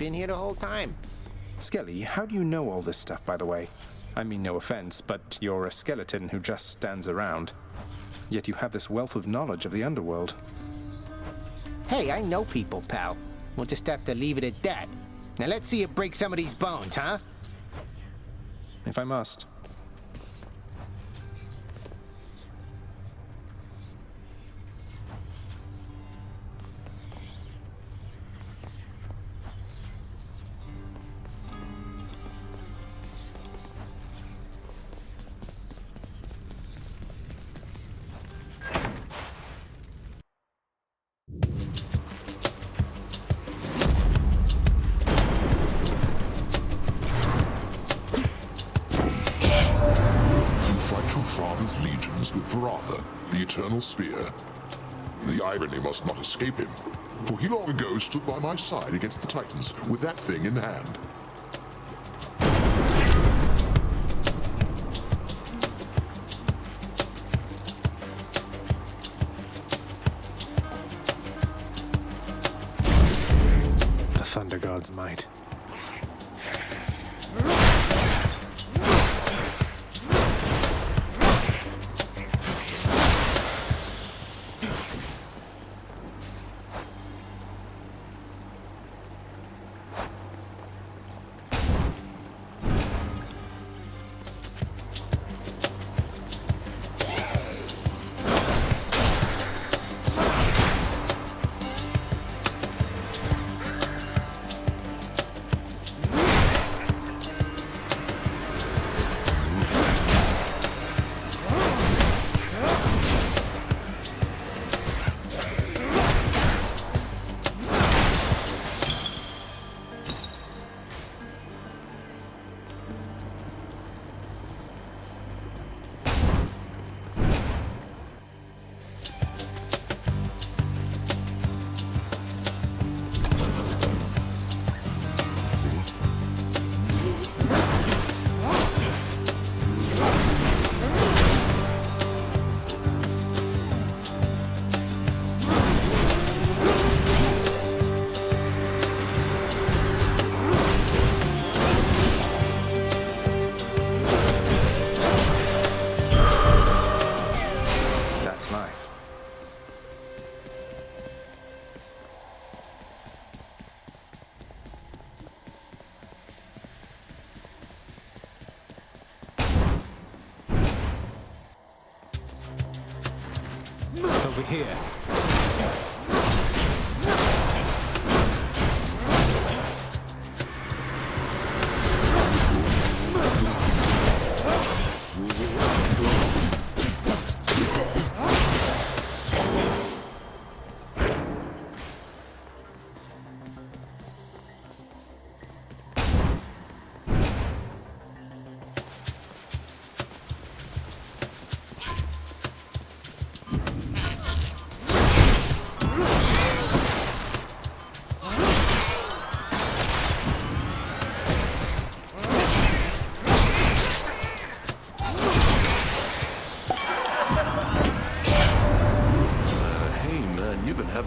been here the whole time. Skelly, how do you know all this stuff, by the way? I mean no offense, but you're a skeleton who just stands around. Yet you have this wealth of knowledge of the underworld. Hey, I know people, pal. We'll just have to leave it at that. Now let's see you break some of these bones, huh? If I must. Father's legions with Varatha, the Eternal Spear. The irony must not escape him, for he long ago stood by my side against the Titans with that thing in hand. The Thunder God's might. Over here.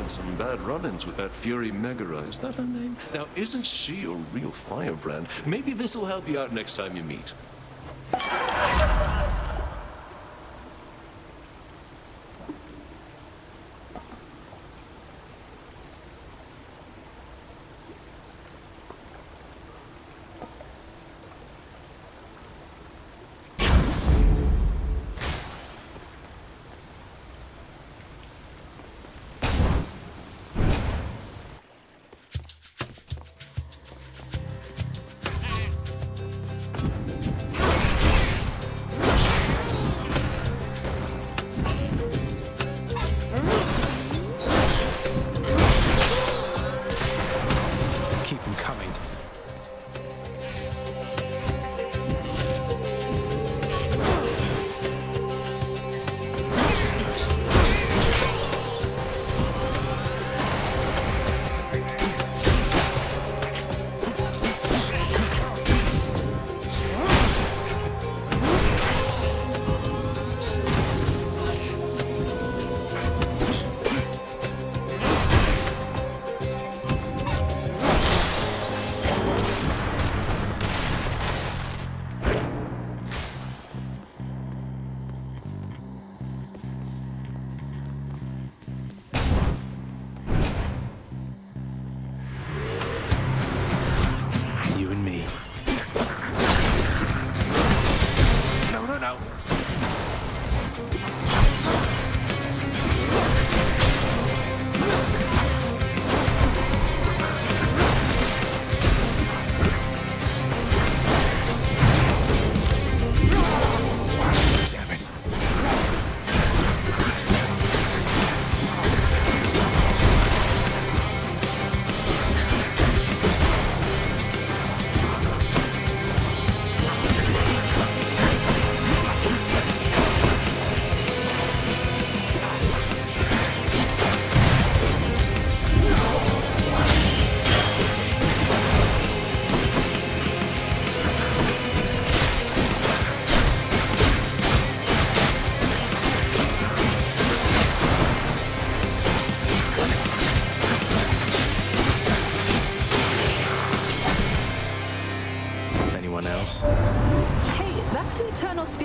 Some bad run-ins with that Fury Megaera. Is that her name? Now, isn't she a real firebrand? Maybe this'll help you out next time you meet.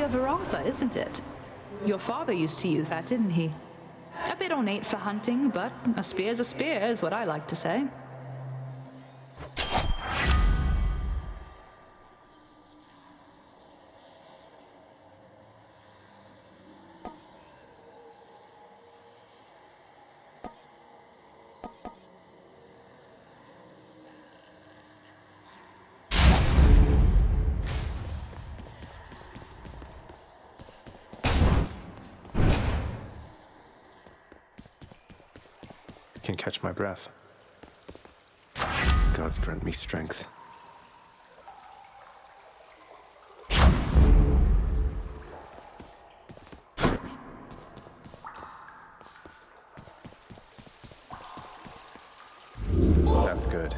of Varatha, isn't it? Your father used to use that, didn't he? A bit ornate for hunting, but a spear's a spear, is what I like to say. Can catch my breath. Gods grant me strength. That's good.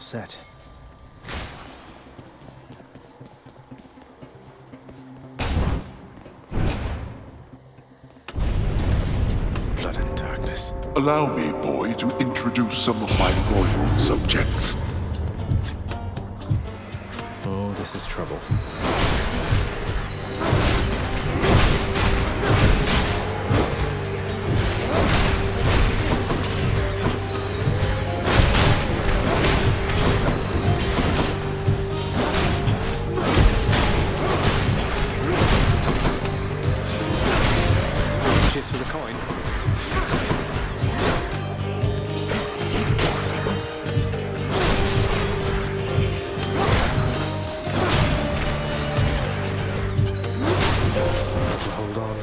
Set. Blood and darkness. Allow me, boy, to introduce some of my loyal subjects. Oh, this is trouble. For the coin. Hold on.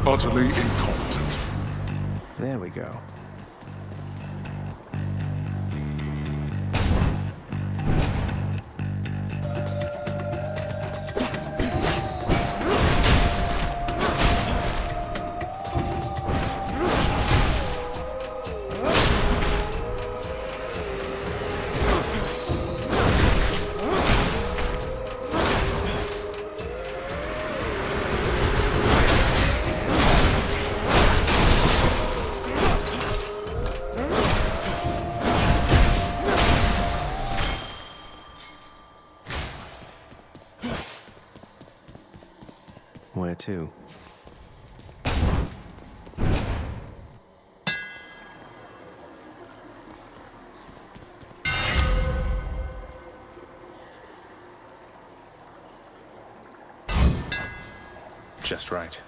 Utterly incompetent. There we go. Where to? Just right.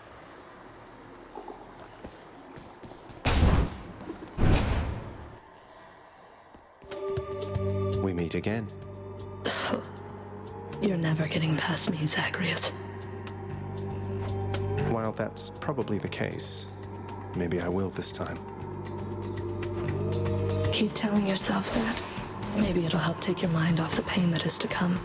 We meet again. You're never getting past me, Zacharias. While that's probably the case, maybe I will this time. Keep telling yourself that. Maybe it'll help take your mind off the pain that is to come.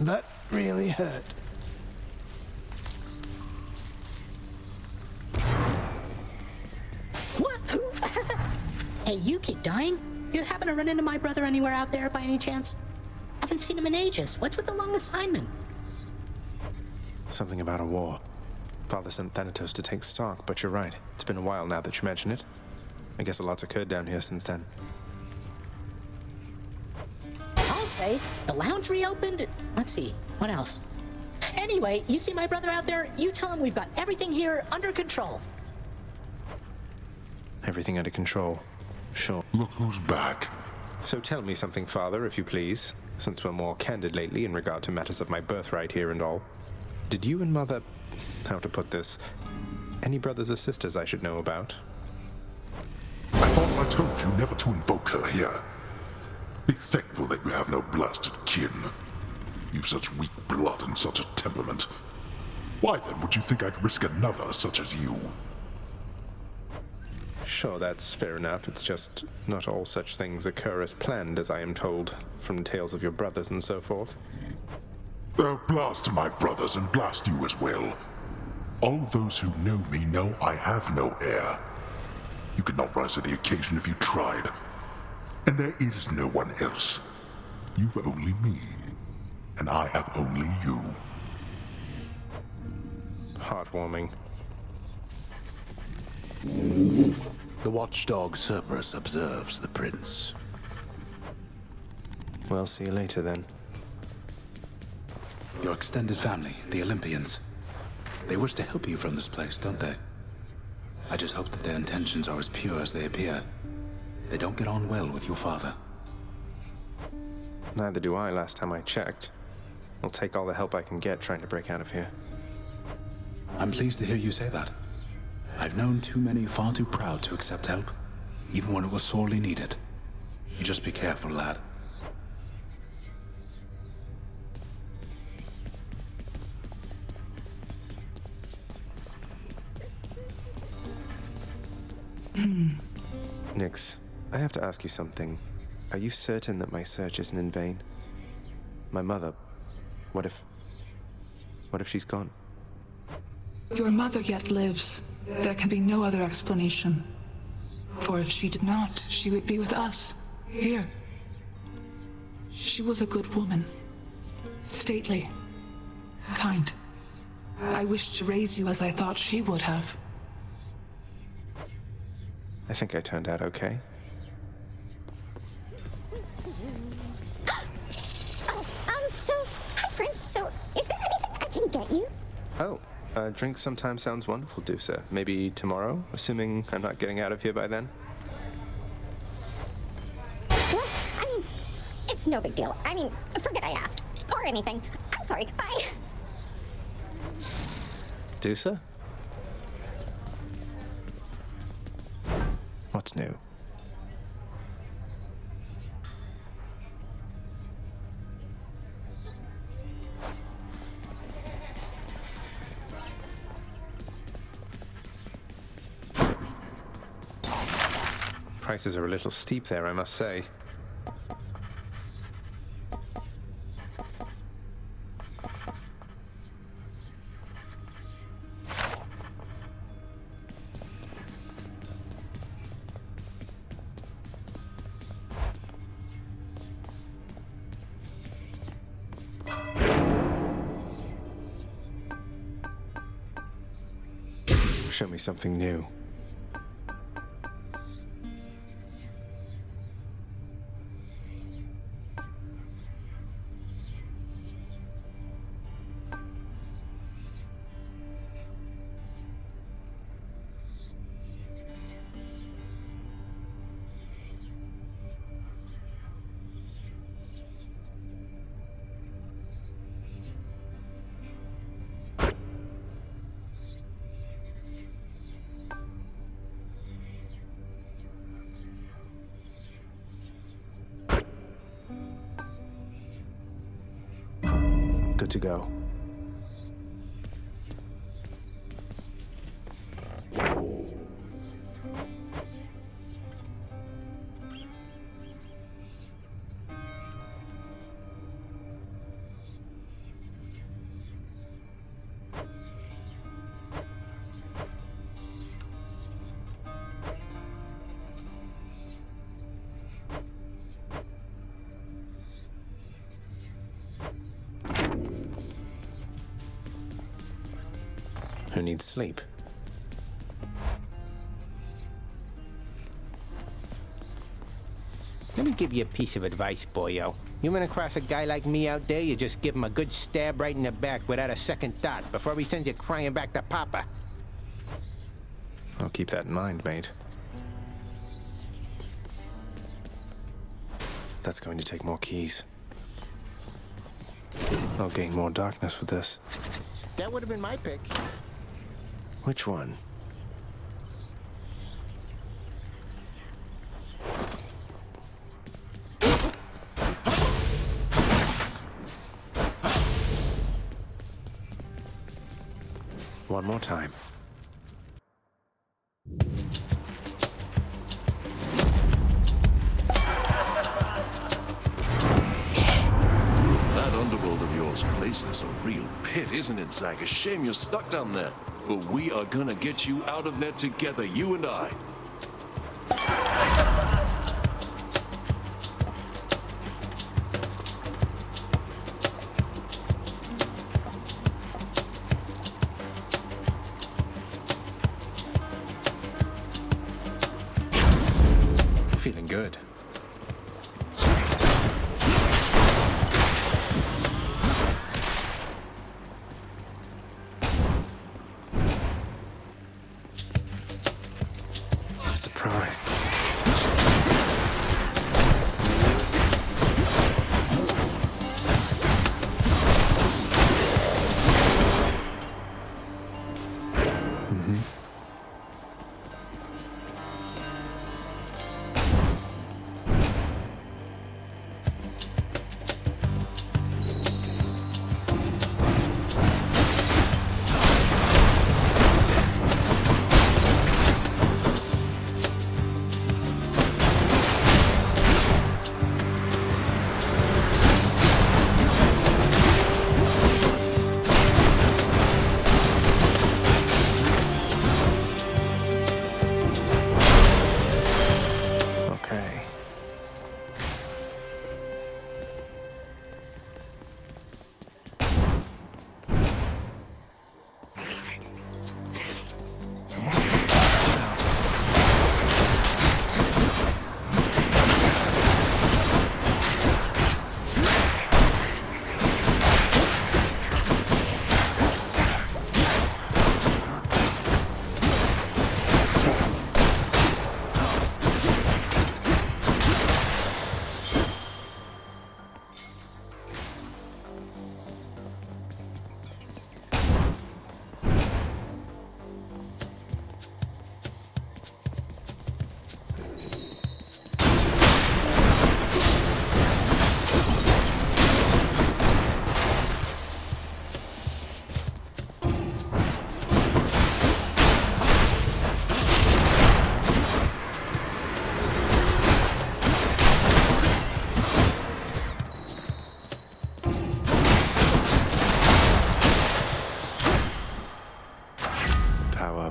That really hurt. What? Hey, you keep dying? You happen to run into my brother anywhere out there by any chance? Haven't seen him in ages. What's with the long assignment? Something about a war. Father sent Thanatos to take stock, but you're right. It's been a while now that you mention it. I guess a lot's occurred down here since then. I'll say, the lounge reopened. Let's see, what else? Anyway, you see my brother out there? You tell him we've got everything here under control. Everything under control. Sure. Look who's back. So tell me something, Father, if you please, since we're more candid lately in regard to matters of my birthright here and all. Did you and Mother... how to put this? Any brothers or sisters I should know about? I thought I told you never to invoke her here. Be thankful that you have no blasted kin. You've such weak blood and such a temperament. Why then would you think I'd risk another such as you? Sure, that's fair enough. It's just not all such things occur as planned, as I am told, from tales of your brothers and so forth. Blast my brothers and blast you as well. All those who know me know I have no heir. You could not rise to the occasion if you tried. And there is no one else. You've only me. And I have only you. Heartwarming. The watchdog Cerberus observes the prince. Well, see you later then. Your extended family, the Olympians. They wish to help you from this place, don't they? I just hope that their intentions are as pure as they appear. They don't get on well with your father. Neither do I last time I checked. I'll take all the help I can get trying to break out of here. I'm pleased to hear you say that. I've known too many far too proud to accept help, even when it was sorely needed. You just be careful, lad. Nyx, I have to ask you something. Are you certain that my search isn't in vain? My mother, what if she's gone? Your mother yet lives. There can be no other explanation. For if she did not, she would be with us, here. She was a good woman. Stately. Kind. I wished to raise you as I thought she would have. I think I turned out okay. Hi, Prince. So, is there anything I can get you? Oh, a drink sometimes sounds wonderful, Dusa. Maybe tomorrow, assuming I'm not getting out of here by then? What? I mean, it's no big deal. I mean, forget I asked. Or anything. I'm sorry. Bye. Dusa? What's new? Prices are a little steep there, I must say. Show me something new. Good to go. who needs sleep. Let me give you a piece of advice, boyo. You run across a guy like me out there, you just give him a good stab right in the back without a second thought before he sends you crying back to Papa. I'll keep that in mind, mate. That's going to take more keys. I'll gain more darkness with this. That would have been my pick. Which one? One more time. That underworld of yours places a real pit, isn't it, Zach? A shame you're stuck down there. But we are gonna get you out of there together, you and I. Feeling good. Surprise.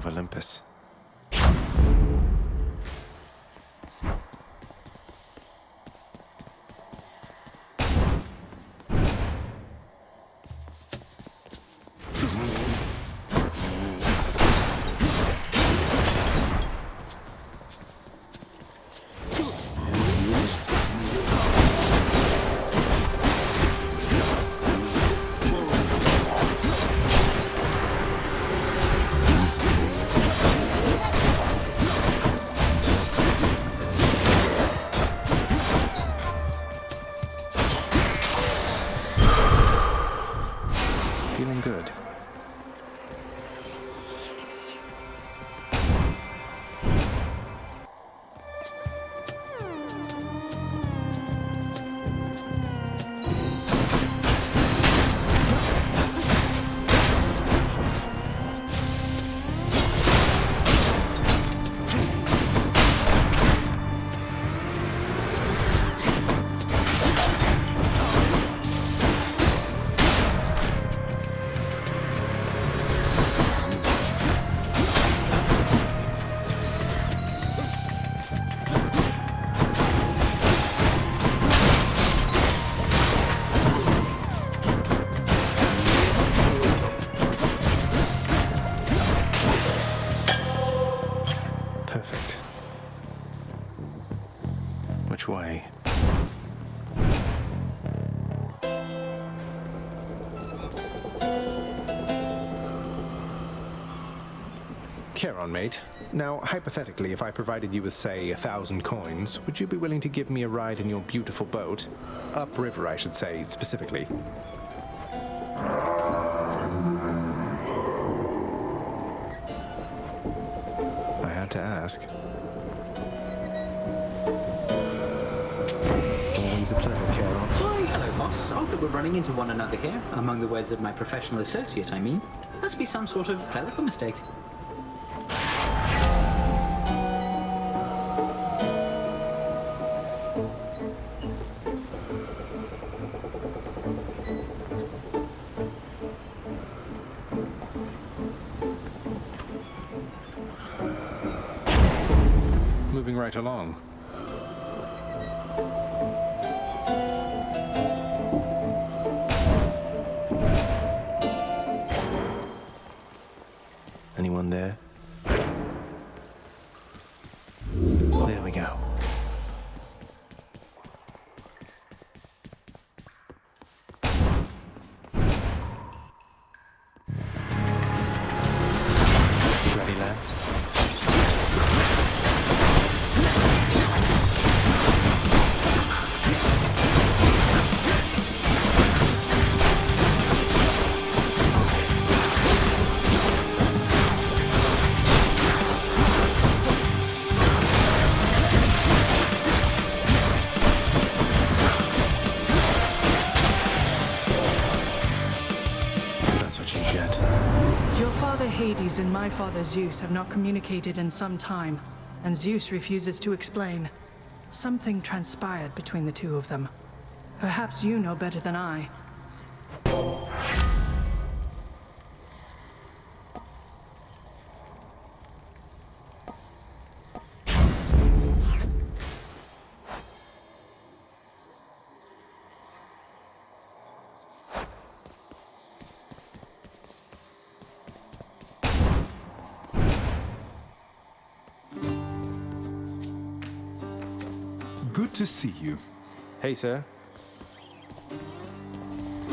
Olympus. Feeling good. Charon, mate. Now, hypothetically, if I provided you with, say, 1,000 coins, would you be willing to give me a ride in your beautiful boat? Upriver, I should say, specifically. I had to ask. Always a pleasure, Charon. Why, hello, boss. Oh, that we're running into one another here. Among the words of my professional associate, I mean. Must be some sort of clerical mistake. Moving right along. Anyone there? There we go. Ready, lads? That's what you get. Your father Hades and my father Zeus have not communicated in some time, and Zeus refuses to explain. Something transpired between the two of them. Perhaps you know better than I. Good to see you. Hey, sir.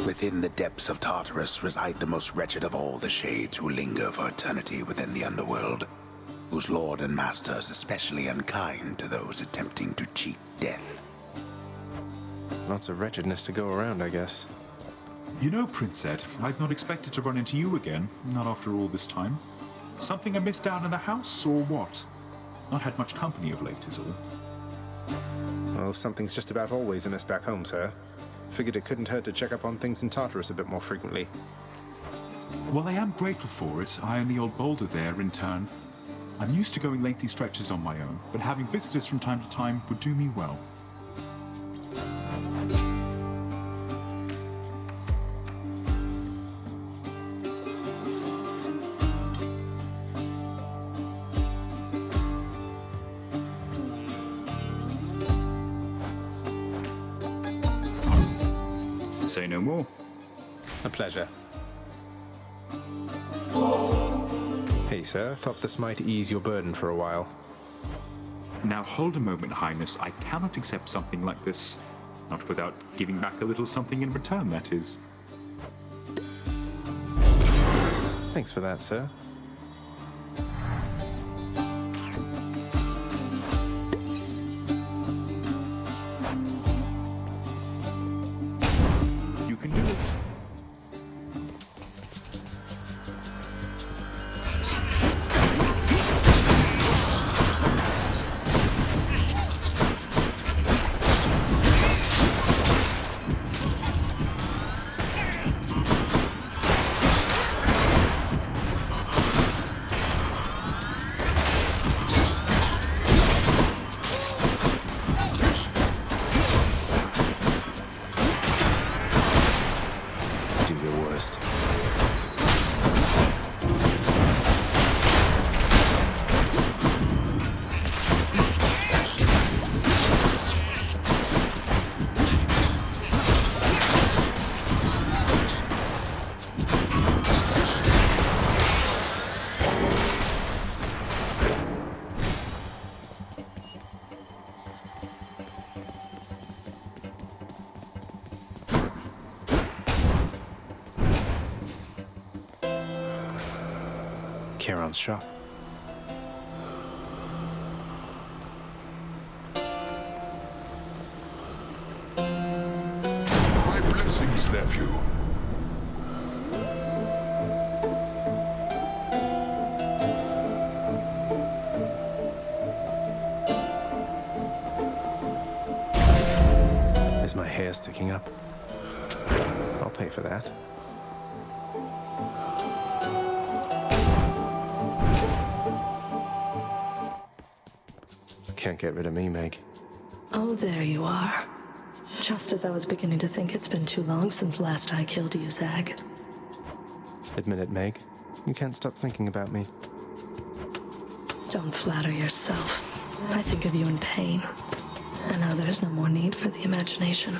Within the depths of Tartarus reside the most wretched of all the shades who linger for eternity within the underworld, whose lord and master is especially unkind to those attempting to cheat death. Lots of wretchedness to go around, I guess. You know, Prince Ed, I'd not expected to run into you again, not after all this time. Something amiss down in the house, or what? Not had much company of late, is all. Oh, something's just about always amiss back home, sir. Figured it couldn't hurt to check up on things in Tartarus a bit more frequently. Well, I am grateful for it. I and the old boulder there, in turn. I'm used to going lengthy stretches on my own, but having visitors from time to time would do me well. Say no more. A pleasure. Hey, sir. Thought this might ease your burden for a while. Now hold a moment, Highness. I cannot accept something like this. Not without giving back a little something in return, that is. Thanks for that, sir. You can do it. Do your worst. Charon's shop. Blessings, nephew. Is my hair sticking up? I'll pay for that. Can't get rid of me, Meg. Oh, there you are. Just as I was beginning to think it's been too long since last I killed you, Zag. Admit it, Meg. You can't stop thinking about me. Don't flatter yourself. I think of you in pain. And now there's no more need for the imagination.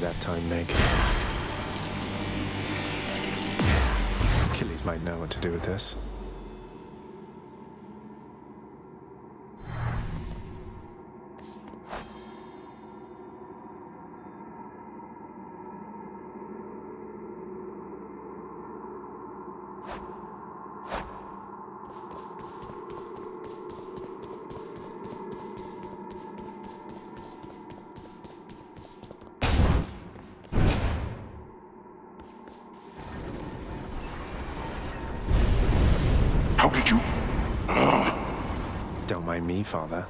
That time, Meg. Achilles might know what to do with this. How did you? Don't mind me, Father.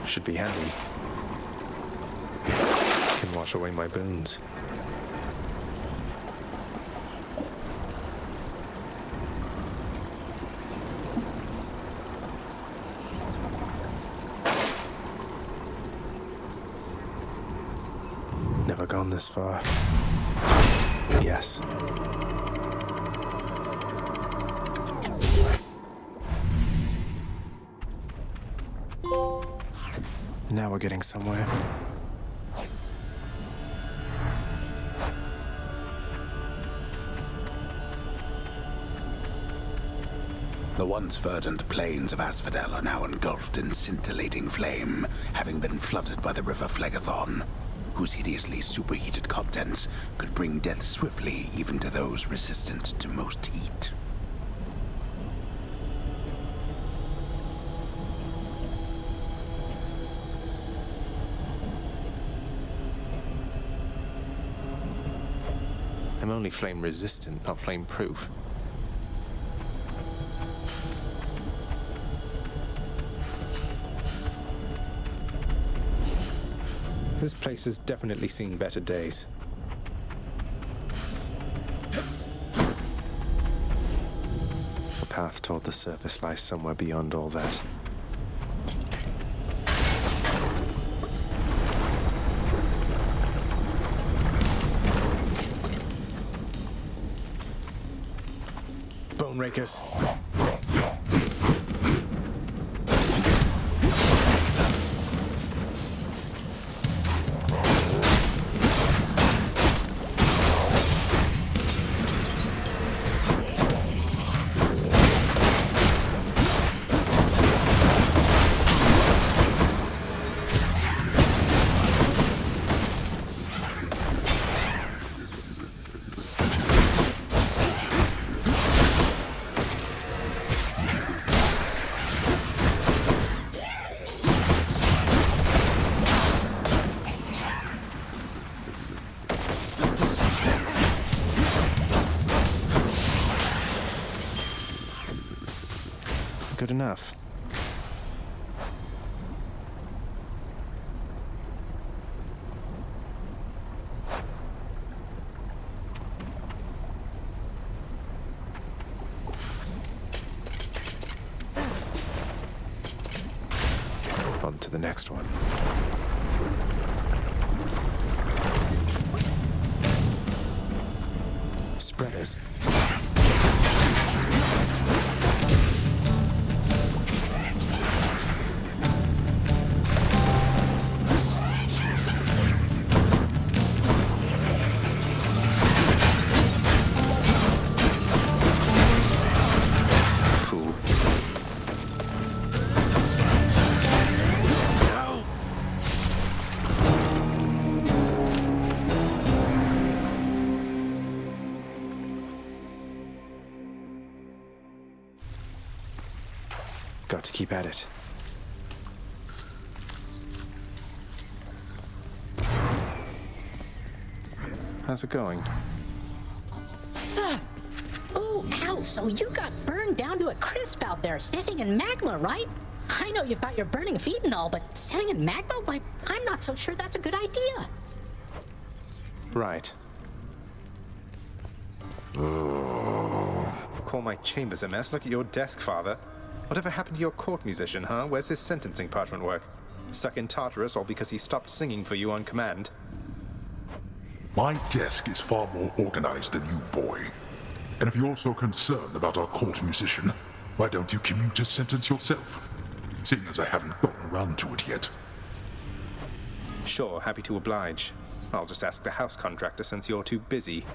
Should be handy. Can wash away my boons. Never gone this far. Yes. Now we're getting somewhere. The once verdant plains of Asphodel are now engulfed in scintillating flame, having been flooded by the river Phlegethon, whose hideously superheated contents could bring death swiftly even to those resistant to most heat. I'm only flame resistant, not flame proof. This place has definitely seen better days. The path toward the surface lies somewhere beyond all that. Bone rakers. Good enough. On to the next one. Spreaders. Got to keep at it. How's it going? Ooh, ow, so you got burned down to a crisp out there, standing in magma, right? I know you've got your burning feet and all, but standing in magma? Why, I'm not so sure that's a good idea. Right. Call my chambers a mess? Look at your desk, Father. Whatever happened to your court musician, huh? Where's his sentencing parchment work? Stuck in Tartarus all because he stopped singing for you on command? My desk is far more organized than you, boy. And if you're so concerned about our court musician, why don't you commute his sentence yourself? Seeing as I haven't gotten around to it yet. Sure, happy to oblige. I'll just ask the house contractor since you're too busy.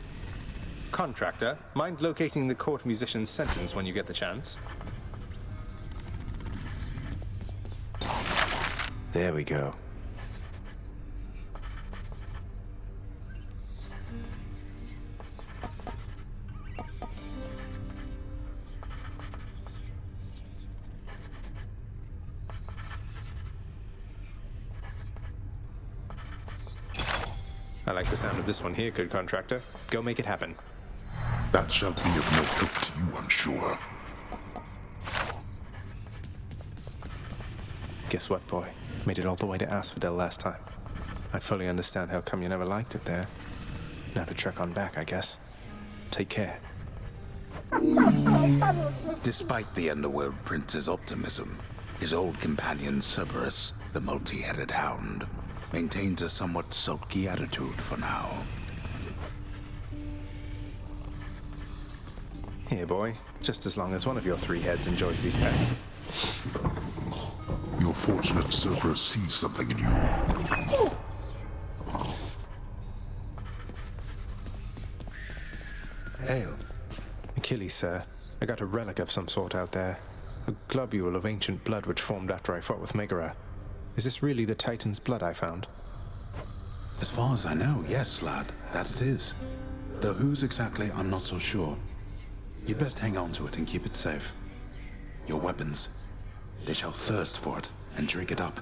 Contractor, mind locating the court musician's sentence when you get the chance? There we go. I like the sound of this one here, good contractor. Go make it happen. That shall be of no help to you, I'm sure. Guess what, boy? Made it all the way to Asphodel last time. I fully understand how come you never liked it there. Now to trek on back, I guess. Take care. Despite the Underworld Prince's optimism, his old companion Cerberus, the multi-headed hound, maintains a somewhat sulky attitude for now. Here, boy. Just as long as one of your three heads enjoys these pets. You're fortunate Cerberus sees something in you. Ale. Achilles, sir. I got a relic of some sort out there. A globule of ancient blood which formed after I fought with Megaera. Is this really the Titan's blood I found? As far as I know, yes, lad, that it is. Though whose exactly, I'm not so sure. You'd best hang on to it and keep it safe. Your weapons, they shall thirst for it and drink it up.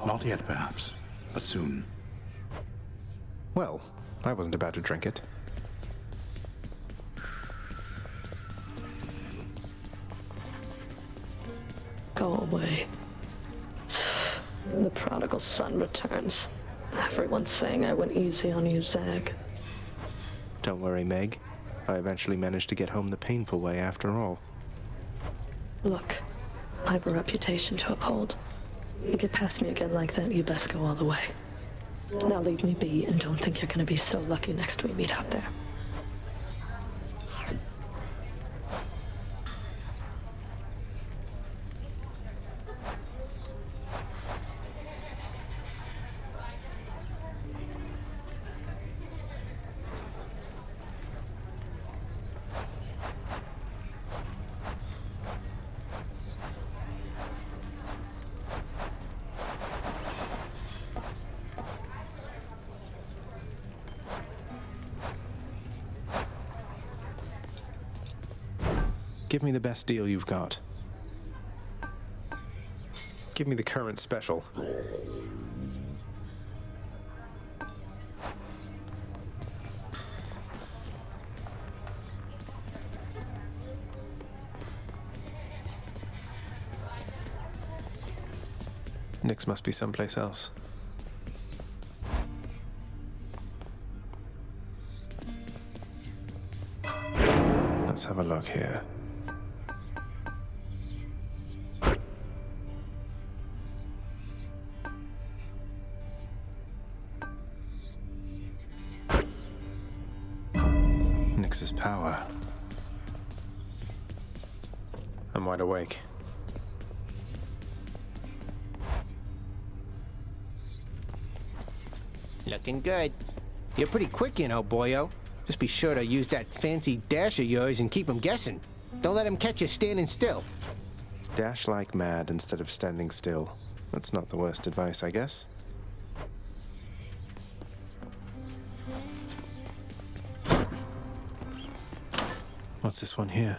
Not yet, perhaps, but soon. Well, I wasn't about to drink it. Go away. The prodigal son returns. Everyone's saying I went easy on you, Zag. Don't worry, Meg. I eventually managed to get home the painful way after all. Look, I have a reputation to uphold. You get past me again like that, you best go all the way. Now leave me be and don't think you're gonna be so lucky next we meet out there. Give me the best deal you've got. Give me the current special. Nyx must be someplace else. Let's have a look here. Nyx's power. I'm wide awake. Looking good. You're pretty quick, you know, boyo. Just be sure to use that fancy dash of yours and keep 'em guessing. Don't let 'em catch you standing still. Dash like mad instead of standing still. That's not the worst advice, I guess. What's this one here?